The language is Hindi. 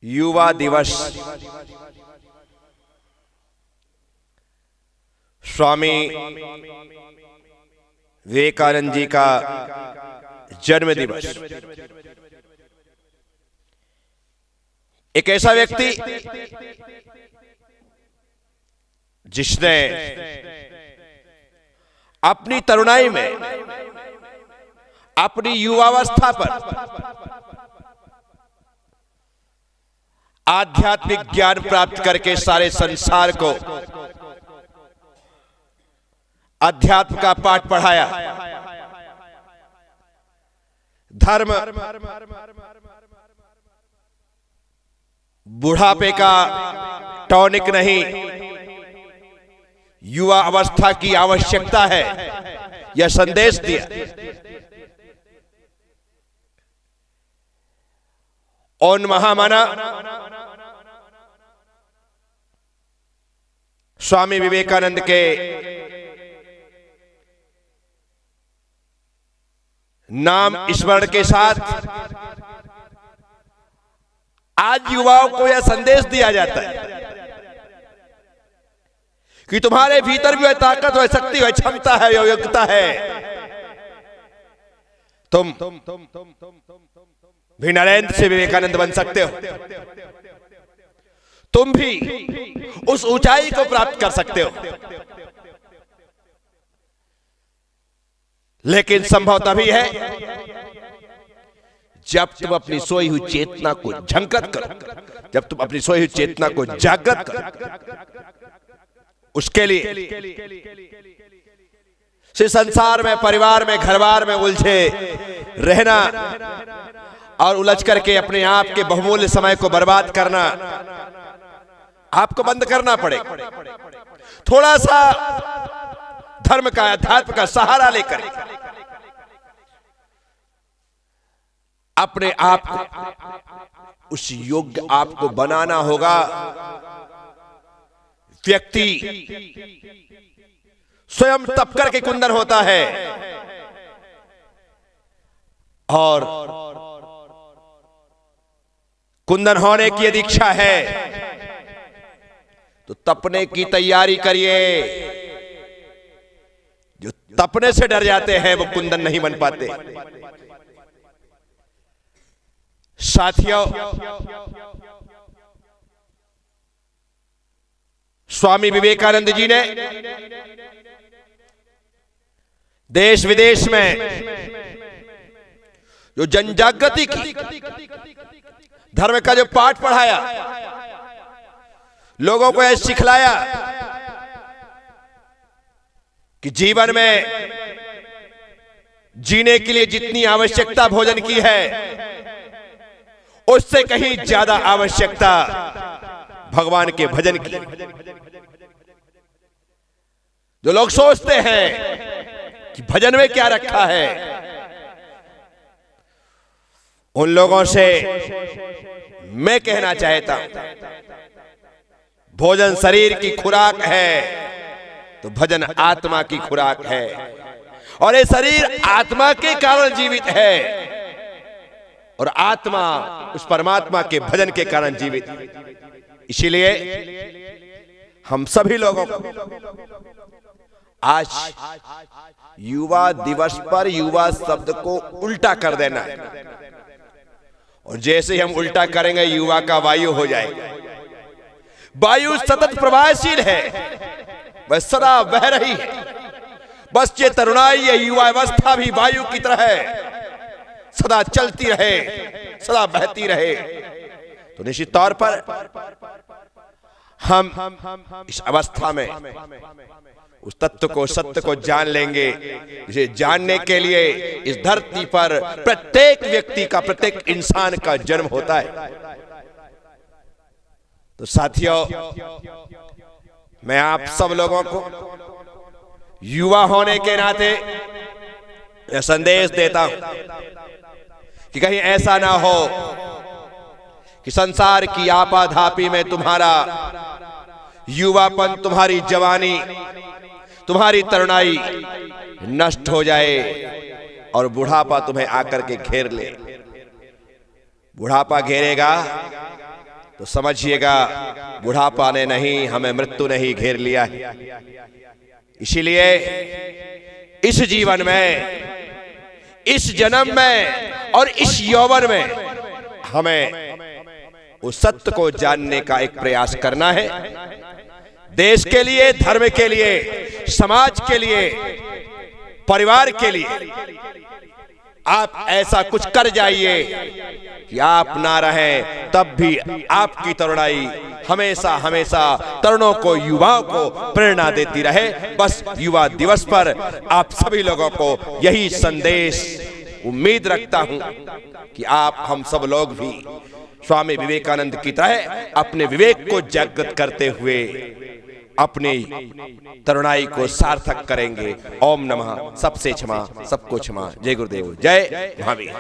युवा दिवस स्वामी विवेकानंद जी का जन्म दिवस। एक ऐसा व्यक्ति जिसने अपनी तरुणाई में, अपनी युवावस्था पर आध्यात्मिक ज्ञान प्राप्त करके सारे संसार को अध्यात्म का पाठ पढ़ाया। धर्म बुढ़ापे का टॉनिक नहीं, युवा अवस्था की आवश्यकता है, यह संदेश दिया। ओन महामना स्वामी विवेकानंद के नाम स्मरण के साथ आज युवाओं को यह संदेश दिया जाता है कि तुम्हारे भीतर भी वह ताकत, वह शक्ति, वह क्षमता है, वह योग्यता है। तुम भी नरेंद्र से विवेकानंद बन सकते हो, तुम भी उस ऊंचाई को प्राप्त कर सकते हो। लेकिन संभव तभी है जब तुम अपनी सोई हुई चेतना को झंकृत करो, जब तुम अपनी सोई हुई चेतना को जागृत करो। उसके लिए से संसार में, परिवार में, घरबार में उलझे रहना और उलझ करके अपने आप के बहुमूल्य समय को बर्बाद करना आपको बंद करना पड़ेगा। थोड़ा सा धर्म का, अध्यात्म का सहारा लेकर अपने आप को उस योग्य आपको बनाना होगा। व्यक्ति स्वयं तप करके कुंदन होता है और कुंदन होने की यदि इच्छा है तो तपने की तैयारी करिए। जो तपने से डर जाते हैं वो कुंदन नहीं बन पाते। साथियों, स्वामी विवेकानंद जी ने देश विदेश में जो जनजागृति की, धर्म का जो पाठ पढ़ाया, लोगों को यह सिखलाया कि जीवन में जीने के लिए जितनी आवश्यकता भोजन की है उससे कहीं ज्यादा आवश्यकता भगवान के भजन की। जो लोग सोचते हैं कि भजन में क्या रखा है, उन लोगों से मैं कहना चाहता हूं, भोजन शरीर की खुराक है तो भजन आत्मा की खुराक है, और ये शरीर आत्मा के कारण जीवित है और आत्मा उस परमात्मा के भजन के कारण जीवित है। इसीलिए हम सभी लोगों को आज युवा दिवस पर युवा शब्द को उल्टा कर देना है, और जैसे ही हम उल्टा करेंगे युवा का वायु हो जाएगा। वायु सतत प्रवाहशील है, वह सदा बह रही है। बस ये तरुणाई, ये युवा अवस्था भी वायु की तरह है, सदा चलती रहे, सदा बहती रहे। तो निश्चित तौर पर हम इस अवस्था में उस तत्व को, सत्य को जान लेंगे, जिसे जानने के लिए इस धरती पर प्रत्येक व्यक्ति का, प्रत्येक इंसान का जन्म होता है। तो साथियों, मैं आप सब लोगों को युवा होने के नाते यह संदेश देता हूं कि कहीं ऐसा ना हो कि संसार की आपाधापी में तुम्हारा युवापन, तुम्हारी जवानी, तुम्हारी तरुणाई नष्ट हो जाए और बुढ़ापा तुम्हें आकर के घेर ले। बुढ़ापा घेरेगा तो समझिएगा बुढ़ापा ने नहीं, हमें मृत्यु ने ही घेर लिया है। इसीलिए इस जीवन में, इस जन्म में और इस यौवन में हमें उस सत्य को जानने का एक प्रयास करना है। देश के लिए, धर्म के लिए, समाज के लिए, परिवार के लिए आप ऐसा कुछ कर जाइए कि आप ना रहें तब भी आपकी तरुणाई हमेशा हमेशा तरुणों को, युवाओं को प्रेरणा देती रहे। बस युवा दिवस पर आप सभी लोगों को यही संदेश उम्मीद रखता हूं कि आप, हम सब लोग भी स्वामी विवेकानंद की तरह अपने विवेक को जागृत करते हुए अपनी तरुणाई को सार्थक करेंगे। ओम नमः। सबसे क्षमा, सबको क्षमा। जय गुरुदेव, जय महावीर।